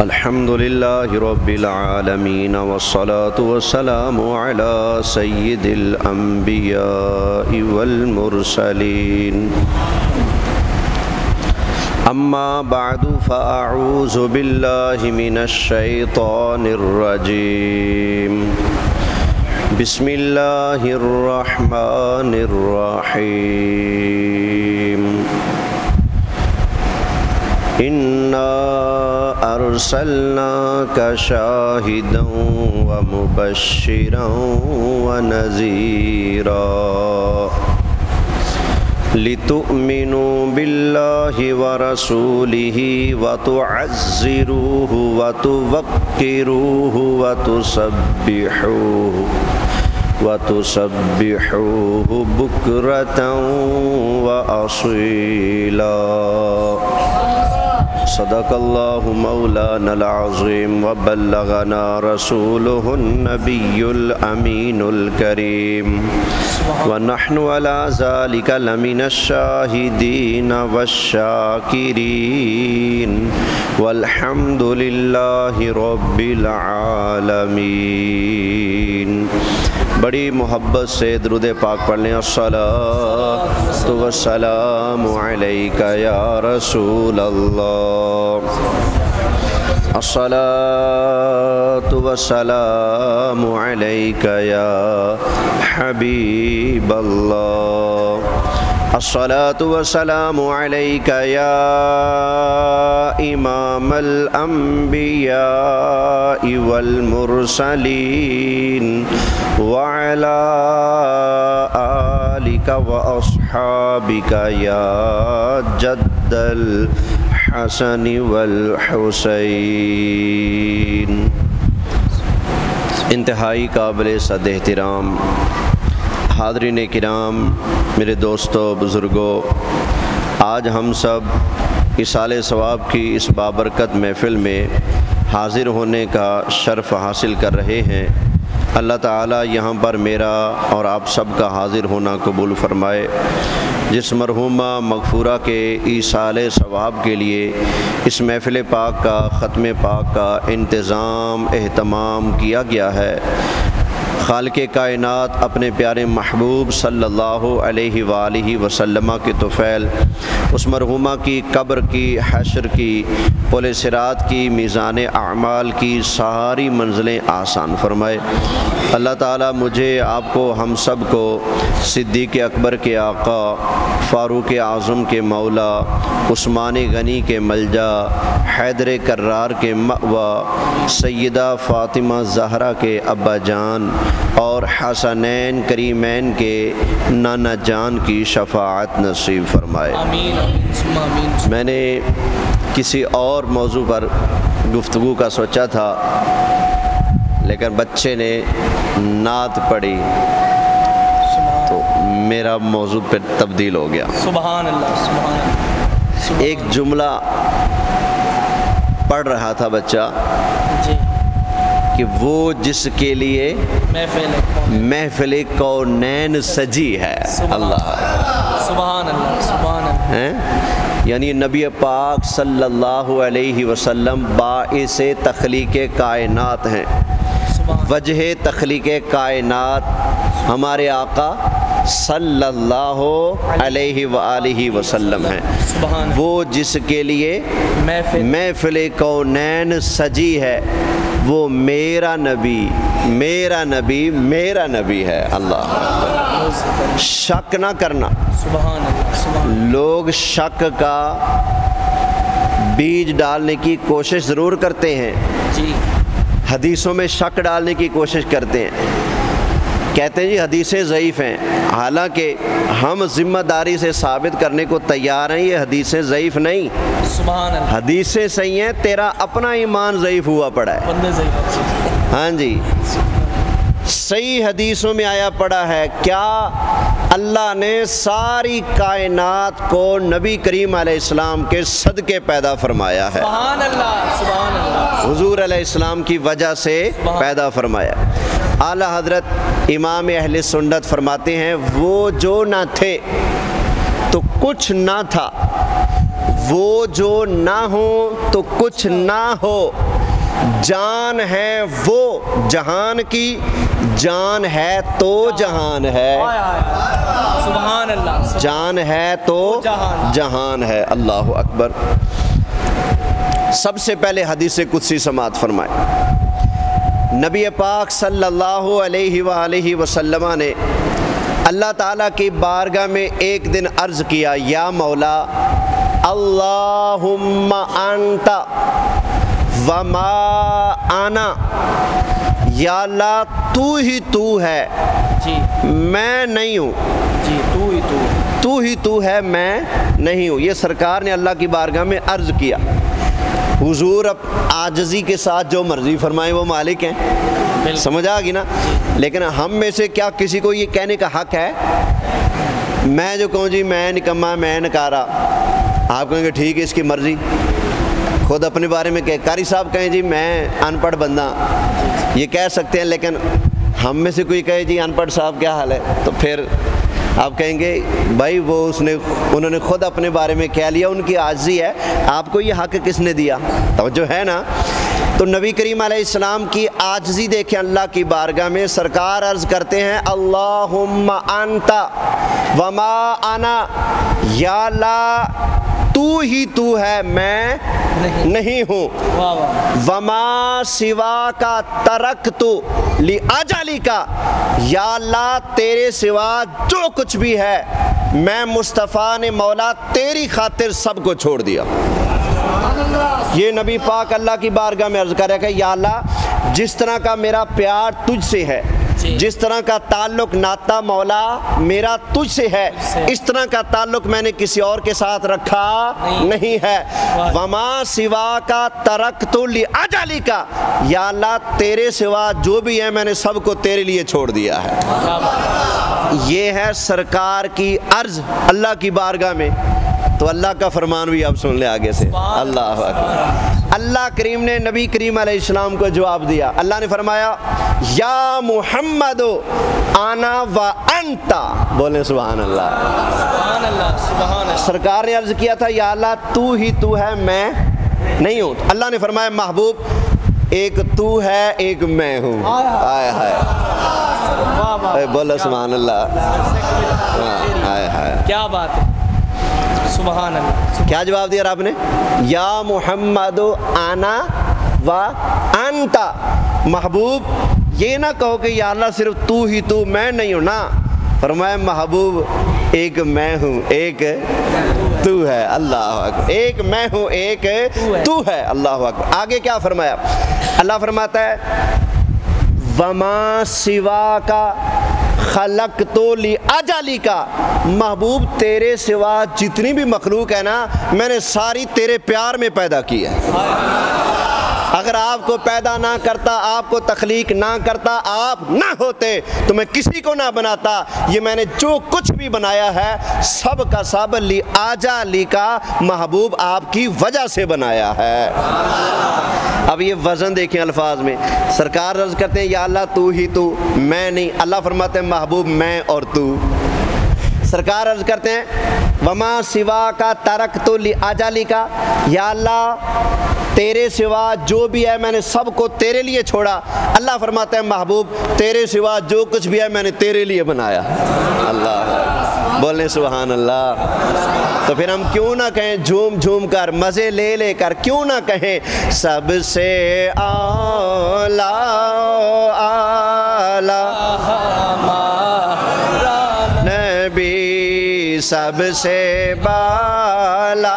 الحمد لله رب العالمين والصلاة والسلام على سيد الأنبياء والمرسلين أما بعد فأعوذ بالله من الشيطان الرجيم بسم الله الرحمن الرحيم إنا أرسلناك شاهدا ومبشرا ونذيرا لتؤمنوا بالله ورسوله وتعزروه وتوقروه وتسبحوه بكرة وأصيلا صدق الله مولانا العظيم وبلغنا رسوله النبي الأمين الكريم ونحن على ذلك لمن الشاهدين والشاكرين والحمد لله رب العالمين۔ بڑی محبت سے درود پاک پڑھ لیں۔ الصلاۃ والسلام علیک یا رسول اللہ، الصلاۃ والسلام علیک یا حبیب اللہ، الصلاۃ والسلام علیک یا امام الانبیاء والمرسلین وعلى آلك وأصحابك يا جد الحسن والحسين۔ انتہائی قابل صد احترام حاضرین کرام، میرے دوستو، بزرگوں، آج ہم سب اِصال ثواب کی اس بابرکت محفل میں حاضر ہونے کا شرف حاصل کر رہے ہیں۔ اللہ تعالیٰ یہاں پر میرا اور آپ سب کا حاضر ہونا قبول فرمائے۔ جس مرحومہ مغفورہ کے ایصال ثواب کے لیے اس محفل پاک کا، ختم پاک کا انتظام اہتمام کیا گیا ہے، خالق کائنات اپنے پیارے محبوب صلی اللہ علیہ وآلہ وسلم کے طفیل اس مرحومہ کی قبر کی، حشر کی، پل صراط کی، میزان اعمال کی ساری منزلیں آسان فرمائے۔ اللہ تعالیٰ مجھے، آپ کو، ہم سب کو صدیق اکبر کے آقا، فاروق اعظم کے مولا، عثمان غنی کے ملجا، حیدر کرار کے مأویٰ، سیدہ فاطمہ زہرا کے ابا جان اور حسنین کریمین کے نانا جان کی شفاعت نصیب فرمائے۔ میں نے کسی اور موضوع پر گفتگو کا سوچا تھا، لیکن بچے نے نعت پڑھی تو میرا موضوع پہ تبدیل ہو گیا۔ سبحان اللہ، سبحان اللہ۔ ایک جملہ پڑھ رہا تھا بچہ کہ وہ جس کے لیے محفل کونین سجی ہے، اللہ، سبحان اللہ، سبحان اللہ، یعنی نبی پاک صلی اللہ علیہ وسلم باعث تخلیق کائنات ہیں، وجہ تخلیق کائنات ہمارے آقا صلی اللہ علیہ وآلہ وسلم ہیں۔ وہ جس کے لیے محفل کونین سجی ہے، وہ میرا نبی، میرا نبی، میرا نبی ہے۔ اللہ، شک نہ کرنا۔ لوگ شک کا بیج ڈالنے کی کوشش ضرور کرتے ہیں، حدیثوں میں شک ڈالنے کی کوشش کرتے ہیں، کہتے ہیں جی حدیثیں ضعیف ہیں، حالانکہ ہم ذمہ داری سے ثابت کرنے کو تیار ہیں یہ حدیثیں ضعیف نہیں، حدیثیں صحیح ہیں، تیرا اپنا ایمان ضعیف ہوا پڑا ہے۔ ہاں جی، صحیح حدیثوں میں آیا پڑا ہے کیا اللہ نے ساری کائنات کو نبی کریم علیہ السلام کے صدقے پیدا فرمایا ہے۔ سبحان اللہ، سبحان اللہ، حضور علیہ السلام کی وجہ سے پیدا فرمایا۔ اعلیٰ حضرت امام اہل سنت فرماتے ہیں وہ جو نہ تھے تو کچھ نہ تھا، وہ جو نہ ہو تو کچھ نہ ہو، جان ہے وہ جہان کی، جان ہے تو جہان ہے، سبحان اللہ، جان ہے تو جہان ہے۔ اللہ اکبر۔ سب سے پہلے حدیث قدسی سماعت فرمائے۔ نبی پاک صلی اللہ علیہ وآلہ وسلم نے اللہ تعالیٰ کی بارگاہ میں ایک دن عرض کیا، یا مولا اللہم انت وما انا، یا اللہ تو ہی تو ہے، جی میں نہیں ہوں، جی تو ہی تو ہے، میں نہیں ہوں۔ یہ سرکار نے اللہ کی بارگاہ میں عرض کیا۔ حضور اب عاجزی کے ساتھ جو مرضی فرمائیں وہ مالک ہیں، سمجھ آ گئی نا؟ لیکن ہم میں سے کیا کسی کو یہ کہنے کا حق ہے؟ میں جو کہوں جی میں نکما، میں نکارا، آپ کہیں گے ٹھیک ہے اس کی مرضی، خود اپنے بارے میں کہے، قاری صاحب کہیں جی میں ان پڑھ بندہ، یہ کہہ سکتے ہیں، لیکن ہم میں سے کوئی کہے جی ان پڑھ صاحب کیا حال ہے، تو پھر آپ کہیں گے بھائی وہ انہوں نے خود اپنے بارے میں کہہ لیا، ان کی عاجزی ہے، آپ کو یہ حق کس نے دیا؟ توجہ ہے نا؟ تو نبی کریم علیہ السلام کی عاجزی دیکھیں اللہ کی بارگاہ میں، سرکار عرض کرتے ہیں اللہم انت وما انا، یا اللہ تو ہی تو ہے، میں نہیں ہوں، وما سوا کا ترکت لأجلی کا، یا اللہ تیرے سوا جو کچھ بھی ہے میں مصطفیٰ نے مولا تیری خاطر سب کو چھوڑ دیا۔ یہ نبی پاک اللہ کی بارگاہ میں عرض کر رہا ہے کہ یا اللہ جس طرح کا میرا پیار تجھ سے ہے، جس طرح کا تعلق ناتا مولا میرا تجھ سے ہے، اس طرح کا تعلق میں نے کسی اور کے ساتھ رکھا نہیں ہے۔ وما سوا کا ترکت لأجلی کا، یا اللہ تیرے سوا جو بھی ہے میں نے سب کو تیرے لیے چھوڑ دیا ہے۔ یہ ہے سرکار کی عرض اللہ کی بارگاہ میں۔ تو اللہ کا فرمان بھی اب سن لے آگے سے، اللہ اکبر۔ اللہ کریم نے نبی کریم علیہ السلام کو جواب دیا، اللہ نے فرمایا یا محمد انا و انت، بولیں سبحان اللہ، سبحان اللہ، سبحان اللہ۔ سرکار نے عرض کیا تھا یا اللہ تو ہی تو ہے، میں نہیں ہوں، اللہ نے فرمایا محبوب ایک تو ہے ایک میں ہوں، آئے ہائے، بولو سبحان اللہ، آئے ہائے، کیا بات ہے، سبحان اللہ۔ کیا جواب دیا آپ نے؟ یا محمد انا و انت، محبوب یہ نہ کہو کہ یا اللہ صرف تو ہی تو، میں نہیں ہوں، نا، فرمایا محبوب ایک میں ہوں ایک تو ہے، اللہ اکبر، ایک میں ہوں ایک تو ہے، اللہ اکبر۔ آگے کیا فرمایا؟ اللہ فرماتا ہے وما سوا کا خلقت لأجلی کا، محبوب تیرے سوا جتنی بھی مخلوق ہے نا میں نے ساری تیرے پیار میں پیدا کی ہے۔ اگر آپ کو پیدا نہ کرتا، آپ کو تخلیق نہ کرتا، آپ نہ ہوتے تو میں کسی کو نہ بناتا، یہ میں نے جو کچھ بھی بنایا ہے سب کا سب لأجلی کا، محبوب آپ کی وجہ سے بنایا ہے۔ اب یہ وزن دیکھیں الفاظ میں، سرکار عرض کرتے ہیں یا اللہ تو ہی تو، میں نہیں، اللہ فرماتے ہیں محبوب میں اور تو۔ سرکار عرض کرتے ہیں وما سوا کا ترکت لأجلی کا، یا اللہ تیرے سوا جو بھی ہے میں نے سب کو تیرے لیے چھوڑا، اللہ فرماتا ہے محبوب تیرے سوا جو کچھ بھی ہے میں نے تیرے لیے بنایا۔ اللہ، بولیں سبحان اللہ۔ تو پھر ہم کیوں نہ کہیں جھوم جھوم کر، مزے لے لے کر، کیوں نہ کہیں سب سے اعلیٰ اعلیٰ نبی، سب سے بالا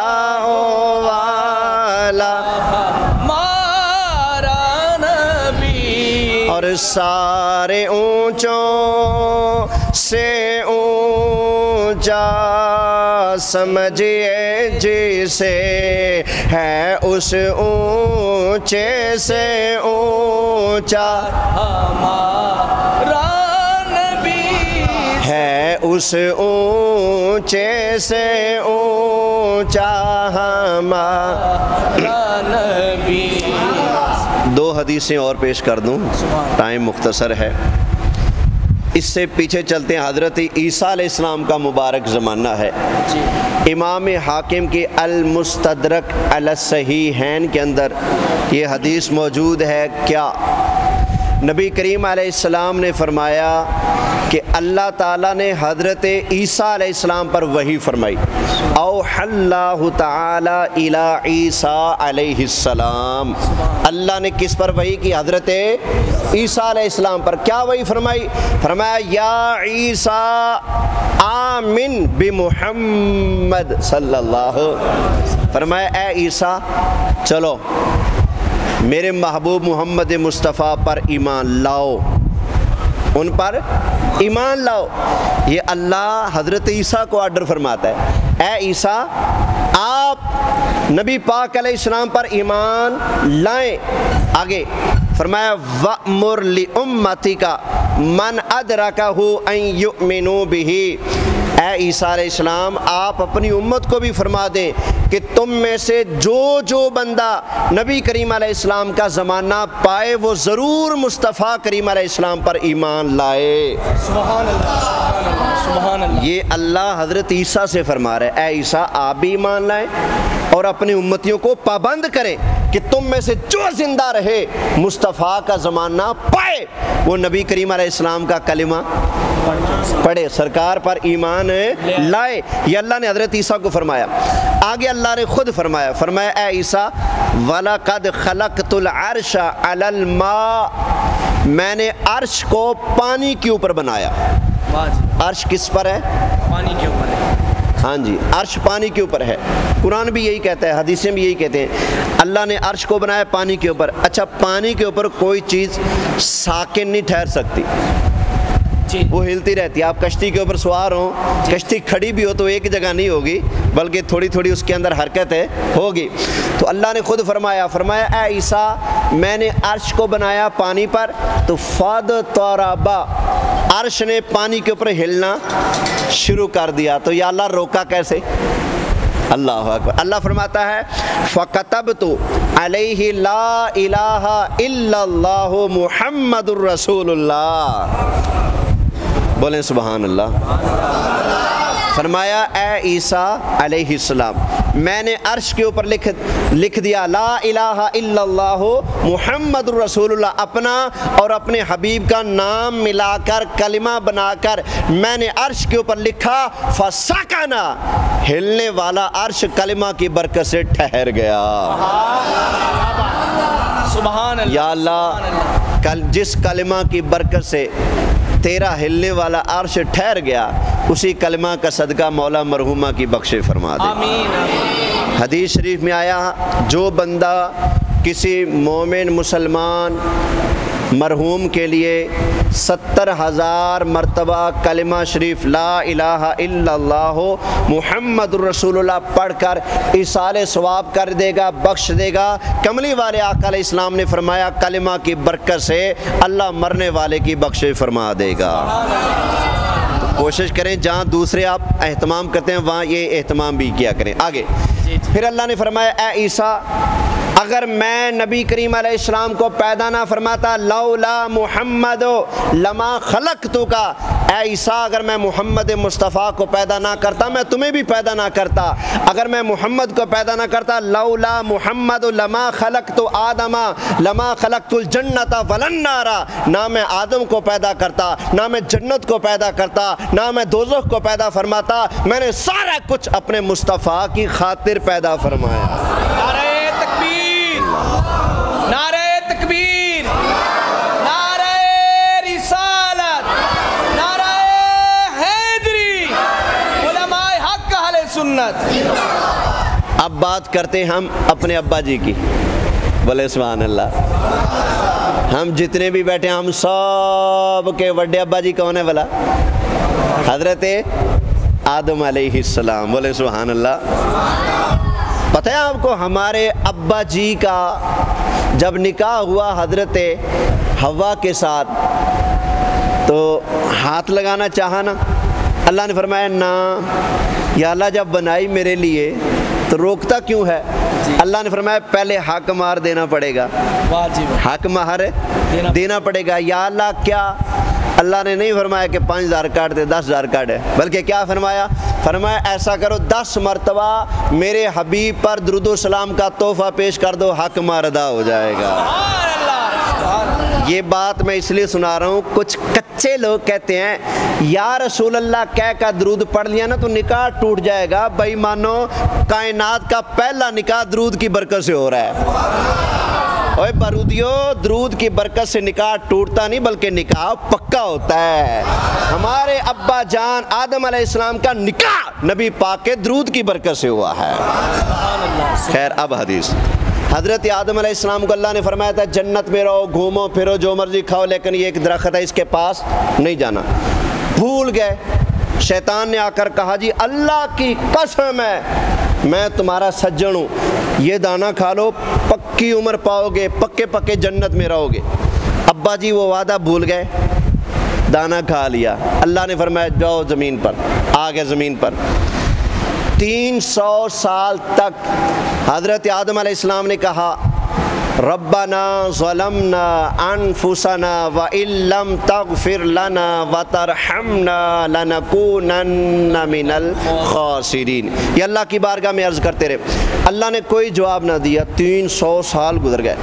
والا ہمارا نبی، اور سارے اونچوں سے اونچا سمجھیے جسے ہے اس اونچے سے اونچا، ہمارا نبی ہے اس اونچے سے اونچا ہمارا نبی۔ دو حدیثیں اور پیش کر دوں، ٹائم مختصر ہے۔ اس سے پیچھے چلتے ہیں، حضرت عیسیٰ علیہ السلام کا مبارک زمانہ ہے۔ امام حاکم کی المستدرک علی الصحیحین کے اندر یہ حدیث موجود ہے۔ کیا نبی کریم علیہ السلام نے فرمایا کہ اللہ تعالیٰ نے حضرت عیسیٰ علیہ السلام پر وحی فرمائی، اوحی اللہ تعالیٰ الی عیسیٰ علیہ السلام۔ اللہ نے کس پر وحی کی؟ حضرت عیسیٰ علیہ السلام پر۔ کیا وحی فرمائی؟ فرمایا یا عیسیٰ آمن بمحمد صلی اللہ، فرمایا اے عیسیٰ چلو میرے محبوب محمد مصطفیٰ پر ایمان لاؤ، ان پر ایمان لاؤ۔ یہ اللہ حضرت عیسیٰ کو آرڈر فرماتا ہے، اے عیسیٰ آپ نبی پاک علیہ السلام پر ایمان لائیں۔ آگے فرمایا وَأْمُرْ لِأُمَّتِكَ مَنْ أَدْرَكَهُ أَنْ يُؤْمِنُوا بِهِ۔ اے عیسیٰ علیہ السلام آپ اپنی امت کو بھی فرما دیں کہ تم میں سے جو بندہ نبی کریم علیہ السلام کا زمانہ پائے وہ ضرور مصطفیٰ کریم علیہ السلام پر ایمان لائے۔ سبحان اللہ، سبحان اللہ، سبحان اللہ۔ یہ اللہ حضرت عیسیٰ سے فرما رہا ہے، اے عیسیٰ آپ بھی ایمان لائیں اور اپنی امتیوں کو پابند کریں کہ تم میں سے جو زندہ رہے مصطفیٰ کا زمانہ پائے وہ نبی کریم علیہ السلام کا کلمہ پڑھے، سرکار پر ایمان لائے۔ یہ اللہ نے حضرت عیسیٰ کو فرمایا۔ آگے اللہ نے خود فرمایا، فرمایا اے عیسیٰ وَلَقَدْ خَلَقْتُ الْعَرْشَ عَلَى الْمَاءِ، میں نے عرش کو پانی کے اوپر بنایا۔ عرش کس پر ہے؟ پانی کے اوپر ہے۔ ہاں جی، عرش پانی کے اوپر ہے۔ قرآن بھی یہی کہتا ہے، حدیثیں بھی یہی کہتے ہیں، اللہ نے عرش کو بنایا پانی کے اوپر۔ اچھا پانی کے اوپر کوئی چیز ساکن نہیں ٹھہر سکتی، وہ ہلتی رہتی ہے۔ آپ کشتی کے اوپر سوار ہوں، کشتی کھڑی بھی ہو تو ایک جگہ نہیں ہوگی بلکہ تھوڑی تھوڑی اس کے اندر حرکت ہوگی۔ تو اللہ نے خود فرمایا اے عیسیٰ میں نے عرش کو بنایا پانی پر، تو فَاضْطَرَبَ، عرش نے پانی کے اوپر ہلنا شروع کر دیا۔ تو یا اللہ روکا کیسے؟ اللہ اکبر۔ اللہ فرماتا ہے فَكَتَبْتُ عَلَيْهِ لَا إِلَهَ إِلَّا اللَّهُ مُحَمَّدٌ رَسُولُ اللَّهِ، بولیں سبحان اللہ۔ فرمایا اے عیسیٰ علیہ السلام میں نے عرش کے اوپر لکھ دیا لا الہ الا اللہ محمد رسول اللہ، اپنا اور اپنے حبیب کا نام ملا کر کلمہ بنا کر میں نے عرش کے اوپر لکھا، فسکنا، ہلنے والا عرش کلمہ کی برکت سے ٹھہر گیا۔ سبحان اللہ، یا اللہ جس کلمہ کی برکت سے تیرا ہلنے والا عرش ٹھہر گیا، اسی کلمہ کا صدقہ مولا مرحومہ کی بخشے فرما دے۔ آمین۔ حدیث شریف میں آیا جو بندہ کسی مومن مسلمان مرحوم کے لیے 70,000 مرتبہ کلمہ شریف لا الہ الا اللہ محمد رسول اللہ پڑھ کر ایصال ثواب کر دے گا، بخش دے گا، کملی والے آقا علیہ السلام نے فرمایا کلمہ کی برکت سے اللہ مرنے والے کی بخشے فرما دے گا۔ کوشش کریں جہاں دوسرے آپ اہتمام کرتے ہیں وہاں یہ اہتمام بھی کیا کریں۔ آگے پھر اللہ نے فرمایا اے عیسیٰ اگر میں نبی کریم علیہ السلام کو پیدا نہ فرماتا لولا محمد لما خلقتک، اے عیسیٰ اگر میں محمد مصطفیٰ کو پیدا نہ کرتا میں تمہیں بھی پیدا نہ کرتا، اگر میں محمد کو پیدا نہ کرتا لولا محمد لما خلقت آدم لما خلقت الجنت ولا النار، نہ میں آدم کو پیدا کرتا، نہ میں جنت کو پیدا کرتا، نہ میں دوزخ کو پیدا فرماتا، میں نے سارا کچھ اپنے مصطفیٰ کی خاطر پیدا فرمایا۔ نعرہ تکبیر، نعرہ تکبیر، نعرہ رسالت، نعرہ حیدری، علماء حق اہل سنت۔ اب بات کرتے ہیں ہم اپنے ابا جی کی، بولے سبحان اللہ۔ ہم جتنے بھی بیٹھے ہیں ہم سب کے وڈے ابا جی کون ہے بھلا؟ حضرت آدم علیہ السلام، بولے سبحان اللہ۔ پتہ ہے آپ کو ہمارے ابا جی کا جب نکاح ہوا حضرت حوا کے ساتھ تو ہاتھ لگانا چاہا نا، اللہ نے فرمایا نا یا اللہ جب بنائی میرے لیے تو روکتا کیوں ہے؟ اللہ نے فرمایا پہلے حق مہر دینا پڑے گا، واجب حق مہر دینا پڑے گا۔ یا اللہ کیا اللہ نے نہیں فرمایا کہ 5000 کاٹ دے 10,000 کاٹے، بلکہ کیا فرمایا؟ فرمایا ایسا کرو 10 مرتبہ میرے حبیب پر درود و سلام کا تحفہ پیش کر دو، حق مار ادا ہو جائے گا۔ یہ بات میں اس لیے سنا رہا ہوں، کچھ کچے لوگ کہتے ہیں یا رسول اللہ کہہ کا درود پڑھ لیا نا تو نکاح ٹوٹ جائے گا۔ بھائی مانو کائنات کا پہلا نکاح درود کی برکت سے ہو رہا ہے۔ اوے بارودیو، درود کی برکت سے نکاح ٹوٹتا نہیں بلکہ نکاح پکا ہوتا ہے۔ ہمارے ابا جان آدم علیہ السلام کا نکاح نبی پاک کے درود کی برکت سے ہوا ہے۔ خیر اب حدیث، حضرت آدم علیہ السلام کو اللہ نے فرمایا تھا جنت میں رہو، گھومو پھرو، جو مرضی کھاؤ، لیکن یہ ایک درخت ہے اس کے پاس نہیں جانا۔ بھول گئے۔ شیطان نے آ کر کہا جی اللہ کی قسم ہے میں تمہارا سجن ہوں، یہ دانہ کھا لو، پکی عمر پاؤ گے، پکے پکے جنت میں رہو گے۔ ابا جی وہ وعدہ بھول گئے، دانہ کھا لیا۔ اللہ نے فرمایا جاؤ زمین پر، آ گئے زمین پر۔ 300 سال تک حضرت آدم علیہ السلام نے کہا ربنا ظلمنا انفسنا وان لم تغفر لنا وترحمنا لنکونن من الخاسرین۔ یہ اللہ کی بارگاہ میں عرض کرتے رہے، اللہ نے کوئی جواب نہ دیا۔ 300 سال گزر گئے۔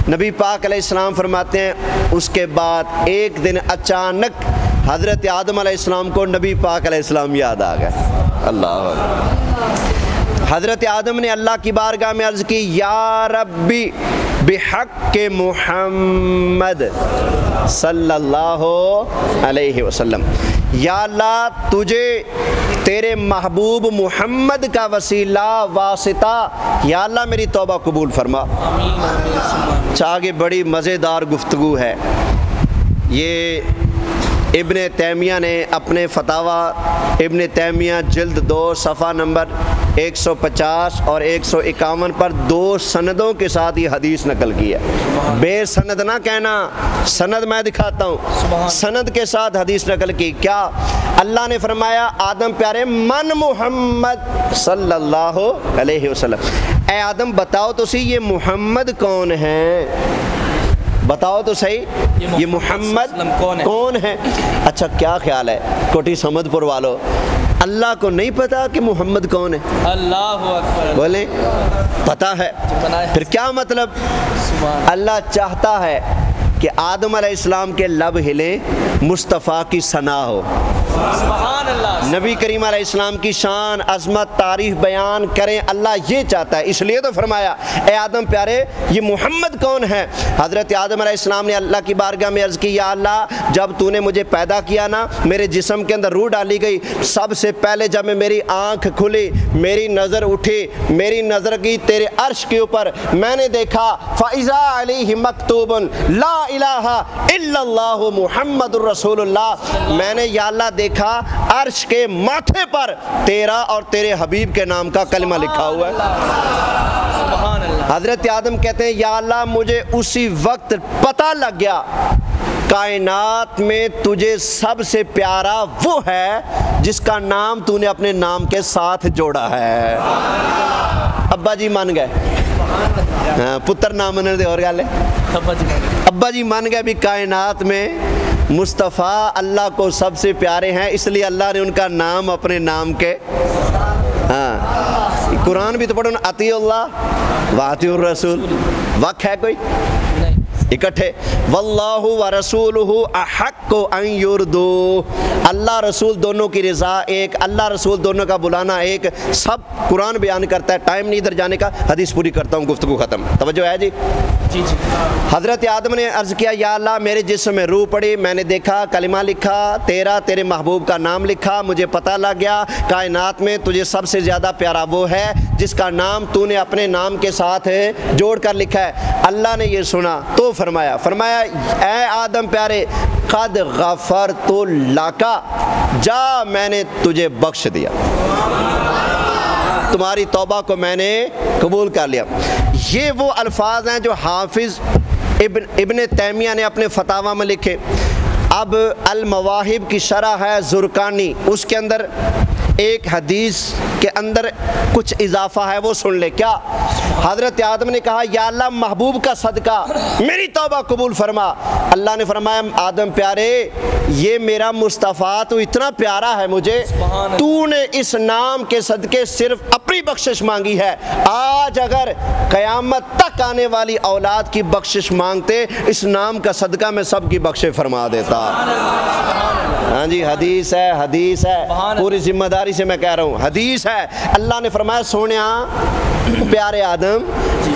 نبی پاک علیہ السلام فرماتے ہیں اس کے بعد ایک دن اچانک حضرت آدم علیہ السلام کو نبی پاک علیہ السلام یاد آ گئے۔ اللہ حضرت آدم نے اللہ کی بارگاہ میں عرض کی یا ربی بحق محمد صلی اللہ علیہ وسلم، یا اللہ تجھے تیرے محبوب محمد کا وسیلہ واسطہ یا اللہ میری توبہ قبول فرما۔ آگے بڑی مزیدار گفتگو ہے۔ یہ ابن تیمیہ نے اپنے فتاوی ابن تیمیہ جلد 2 صفحہ نمبر 150 اور 151 پر 2 سندوں کے ساتھ یہ حدیث نقل کی ہے۔ بے سند نہ کہنا، سند میں دکھاتا ہوں، سند کے ساتھ حدیث نقل کی۔ کیا اللہ نے فرمایا آدم پیارے من محمد صلی اللہ علیہ وسلم، اے آدم بتاؤ تو صحیح یہ محمد کون ہے، بتاؤ تو صحیح یہ محمد کون ہے۔ اچھا کیا خیال ہے کوٹی سمجھ پور والو، اللہ کو نہیں پتا کہ محمد کون ہے؟ اللہ اکبر، بولے پتا ہے، پھر کیا مطلب؟ اللہ چاہتا ہے کہ آدم علیہ السلام کے لب ہلیں، مصطفیٰ کی ثنا ہو، سبحان اللہ، نبی کریم علیہ السلام کی شان عظمت تعریف بیان کریں، اللہ یہ چاہتا ہے۔ اس لیے تو فرمایا اے آدم پیارے یہ محمد کون ہے؟ حضرت آدم علیہ السلام نے اللہ کی بارگاہ میں عرض کی یا اللہ جب تو نے مجھے پیدا کیا نا، میرے جسم کے اندر روح ڈالی گئی، سب سے پہلے جب میری آنکھ کھلی، میری نظر اٹھی، میری نظر کی تیرے عرش کے اوپر، میں نے دیکھا فَإِذَا عَلَيْهِ مَكْتُوبٌ لَا الہ الا اللہ محمد الرسول اللہ، میں نے یا اللہ دیکھا عرش کے ماتھے پر تیرا اور تیرے حبیب کے نام کا کلمہ لکھا ہوا ہے۔ حضرت آدم کہتے ہیں یا اللہ مجھے اسی وقت پتہ لگ گیا کائنات میں تجھے سب سے پیارا وہ ہے جس کا نام تو نے اپنے نام کے ساتھ جوڑا ہے۔ ابا جی مان گئے، پتر نام مننے دے اور گالے، ابا جی مان گئے بھی کائنات میں مصطفیٰ اللہ کو سب سے پیارے ہیں، اس لیے اللہ نے ان کا نام اپنے نام کے، قرآن بھی تو پڑھو نا، اطیع اللہ و اطیع الرسول، وقت ہے کوئی اکٹھے، واللہ ورسولہ احق ان یردو، اللہ رسول دونوں کی رضا ایک، اللہ رسول دونوں کا بلانا ایک، سب قرآن بیان کرتا ہے۔ ٹائم نہیں ادھر جانے کا، حدیث پوری کرتا ہوں، گفتگو ختم، توجہ ہے جی؟ جی جی۔ حضرت آدم نے عرض کیا یا اللہ میرے جسم میں روح پڑی، میں نے دیکھا کلمہ لکھا تیرا، تیرے محبوب کا نام لکھا، مجھے پتہ لگ گیا کائنات میں تجھے سب سے زیادہ پیارا وہ ہے جس کا نام تو نے اپنے نام کے ساتھ جوڑ کر لکھا ہے۔ اللہ نے یہ سنا تو فرمایا اے آدم پیارے قد غفرت لک، جا میں نے تجھے بخش دیا، تمہاری توبہ کو میں نے قبول کر لیا۔ یہ وہ الفاظ ہیں جو حافظ ابن تیمیہ نے اپنے فتاوی میں لکھے۔ اب المواہب کی شرح ہے زرقانی، اس کے اندر ایک حدیث کے اندر کچھ اضافہ ہے وہ سن لے. کیا؟ حضرت آدم نے کہا یا اللہ محبوب کا صدقہ میری توبہ قبول فرما. اللہ نے فرمایا آدم پیارے یہ میرا مصطفیٰ تو اتنا پیارا ہے مجھے, تو نے اس نام کے صدقے صرف اپنی بخشش مانگی ہے, آج اگر قیامت تک آنے والی اولاد کی بخشش مانگتے اس نام کا صدقہ میں سب کی بخشش فرما دیتا. ہاں جی حدیث ہے, حدیث ہے, پوری ذمہ داری سے میں کہہ رہا ہوں حدیث ہے. اللہ نے فرمایا سونیا پیارے آدم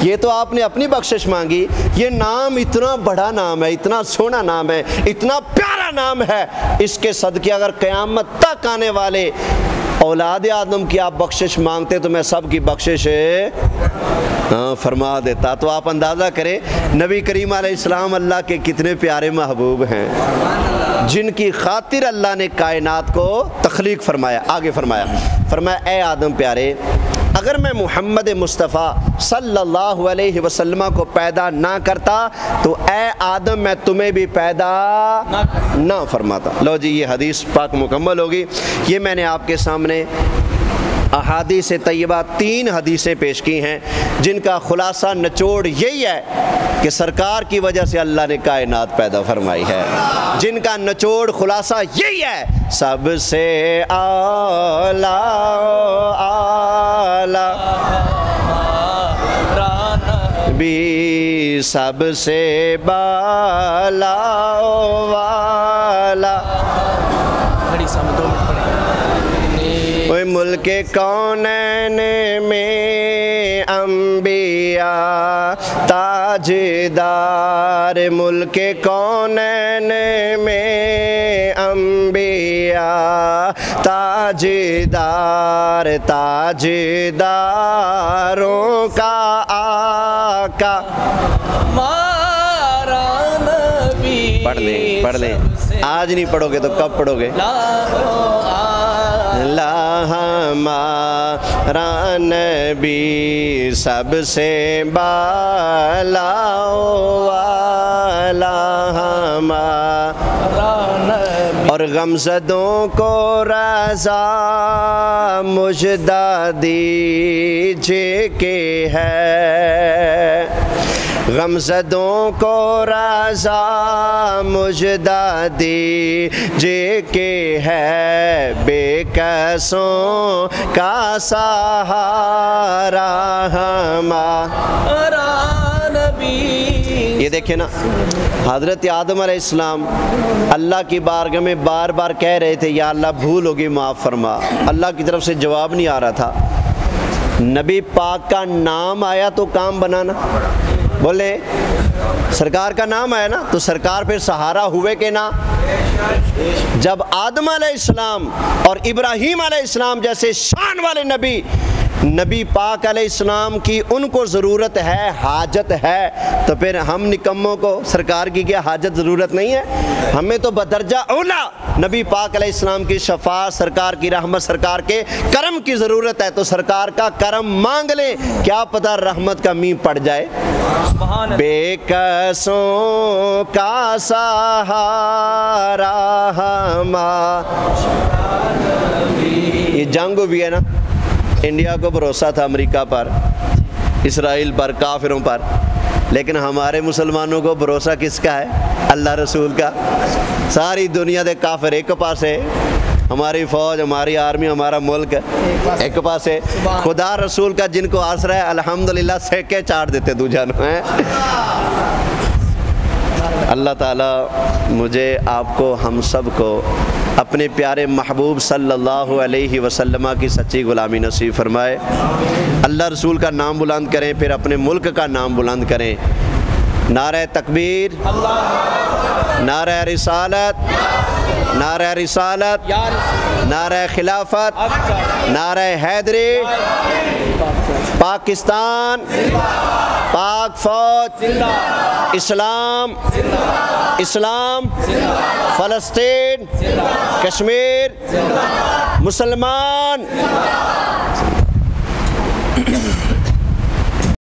یہ تو آپ نے اپنی بخشش مانگی, یہ نام اتنا بڑا نام ہے, اتنا سونا نام ہے, اتنا پیارا نام ہے, اس کے صدقے اگر قیامت تک آنے والے اولاد آدم کی آپ بخشش مانگتے تو میں سب کی بخشش فرما دیتا. تو آپ اندازہ کریں نبی کریم علیہ السلام اللہ کے کتنے پیارے محبوب ہیں جن کی خاطر اللہ نے کائنات کو تخلیق فرمایا. آگے فرمایا اے آدم پیارے اگر میں محمد مصطفیٰ صلی اللہ علیہ وسلم کو پیدا نہ کرتا تو اے آدم میں تمہیں بھی پیدا نہ فرماتا. لو جی یہ حدیث پاک مکمل ہوگی. یہ میں نے آپ کے سامنے احادیث طیبہ 3 حدیثیں پیش کی ہیں جن کا خلاصہ نچوڑ یہی ہے کہ سرکار کی وجہ سے اللہ نے کائنات پیدا فرمائی ہے, جن کا نچوڑ خلاصہ یہی ہے سب سے اعلیٰ بھی سب سے بالا والا. اوے ملک کونین میں انبیاء تاجدار, ملک کونین میں انبیاء تاجدار, تاجداروں کا آقا. پڑھ لیں آج نہیں پڑھو گے تو کب پڑھو گے؟ ہمارا نبی سب سے بالا والا ہمارا نبی, اور غمزدوں کو رضا مجدہ دیجئے کہ ہے, غمزدوں کو رضا مجدہ دیجئے کہ ہے, بے کسوں کا سہارا ہمارا نبی. یہ دیکھیں نا حضرت آدم علیہ السلام اللہ کی بارگاہ میں بار بار کہہ رہے تھے یا اللہ بھول ہوگی معاف فرما. اللہ کی طرف سے جواب نہیں آ رہا تھا. نبی پاک کا نام آیا تو کام بنانا, بولے سرکار کا نام آیا نا تو سرکار پھر سہارا ہوئے کہ نہ. جب آدم علیہ السلام اور ابراہیم علیہ السلام جیسے شان والے نبی پاک علیہ السلام کی ان کو ضرورت ہے, حاجت ہے, تو پھر ہم نکموں کو سرکار کی کیا حاجت ضرورت نہیں ہے؟ ہمیں تو بدرجہ اولا نبی پاک علیہ السلام کی شفاعت, سرکار کی رحمت, سرکار کے کرم کی ضرورت ہے. تو سرکار کا کرم مانگ لیں, کیا پتہ رحمت کا میم پڑ جائے. بے کسوں کا سہارا یہ جنگ بھی ہے نا, انڈیا کو بھروسہ تھا امریکہ پر, اسرائیل پر, کافروں پر, لیکن ہمارے مسلمانوں کو بھروسہ کس کا ہے؟ اللہ رسول کا. ساری دنیا دے کافر ایک پاس ہے, ہماری فوج, ہماری آرمی, ہمارا ملک ایک پاس ہے, خدا رسول کا جن کو آسرا ہے الحمدللہ سیکے چاٹ دیتے دو جانوں ہیں. اللہ تعالیٰ مجھے, آپ کو, ہم سب کو اپنے پیارے محبوب صلی اللہ علیہ وسلم کی سچی غلامی نصیب فرمائے. اللہ رسول کا نام بلند کریں, پھر اپنے ملک کا نام بلند کریں. نعرہ تکبیر, نعرہ رسالت, نعرہ رسالت, نعرہ خلافت, نعرہ حیدری, پاکستان, پاک فوج, اسلام, اسلام, فلسطین, کشمیر, مسلمان.